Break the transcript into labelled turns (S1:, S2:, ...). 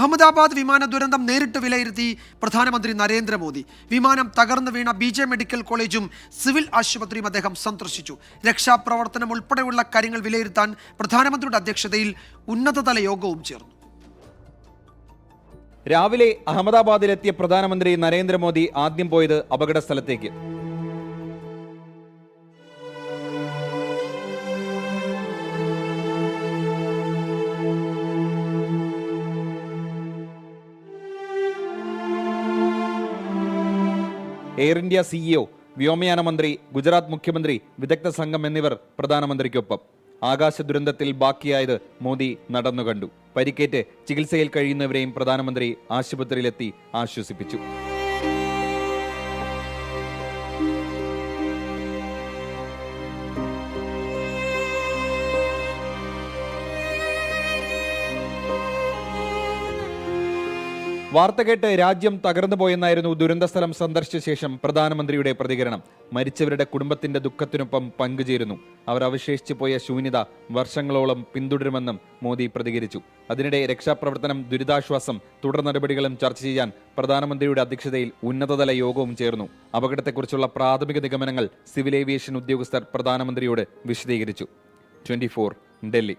S1: അഹമ്മദാബാദ് വിമാന ദുരന്തം നേരിട്ട് വിലയിരുത്തി പ്രധാനമന്ത്രി നരേന്ദ്രമോദി. വിമാനം തകർന്നു വീണ BJ മെഡിക്കൽ കോളേജും സിവിൽ ആശുപത്രിയും അദ്ദേഹം സന്ദർശിച്ചു. രക്ഷാപ്രവർത്തനം ഉൾപ്പെടെയുള്ള കാര്യങ്ങൾ വിലയിരുത്താൻ പ്രധാനമന്ത്രിയുടെ അധ്യക്ഷതയിൽ ഉന്നതതല യോഗവും ചേർന്നു.
S2: രാവിലെ അഹമ്മദാബാദിലെത്തിയ പ്രധാനമന്ത്രി നരേന്ദ്രമോദി ആദ്യം പോയത് അപകട സ്ഥലത്തേക്ക്. എയർ ഇന്ത്യ CEO, വ്യോമയാന മന്ത്രി, ഗുജറാത്ത് മുഖ്യമന്ത്രി, വിദഗ്ധ സംഘം എന്നിവർ പ്രധാനമന്ത്രിക്കൊപ്പം. ആകാശ ദുരന്തത്തിൽ ബാക്കിയായത് മോദി നടന്നുകണ്ടു. പരിക്കേറ്റ് ചികിത്സയിൽ കഴിയുന്നവരെയും പ്രധാനമന്ത്രി ആശുപത്രിയിലെത്തി ആശ്വസിപ്പിച്ചു. വാർത്ത കേട്ട് രാജ്യം തകർന്നുപോയെന്നായിരുന്നു ദുരന്തസ്ഥലം സന്ദർശിച്ച ശേഷം പ്രധാനമന്ത്രിയുടെ പ്രതികരണം. മരിച്ചവരുടെ കുടുംബത്തിന്റെ ദുഃഖത്തിനൊപ്പം പങ്കുചേരുന്നു. അവർ അവശേഷിച്ചു പോയ ശൂന്യത വർഷങ്ങളോളം പിന്തുടരുമെന്നും മോദി പ്രതികരിച്ചു. അതിനിടെ രക്ഷാപ്രവർത്തനം, ദുരിതാശ്വാസം, തുടർ നടപടികളും ചർച്ച ചെയ്യാൻ പ്രധാനമന്ത്രിയുടെ അധ്യക്ഷതയിൽ ഉന്നതതല യോഗവും ചേർന്നു. അപകടത്തെക്കുറിച്ചുള്ള പ്രാഥമിക നിഗമനങ്ങൾ സിവിൽ ഏവിയേഷൻ ഉദ്യോഗസ്ഥർ പ്രധാനമന്ത്രിയോട് വിശദീകരിച്ചു. 24 ഡൽഹി.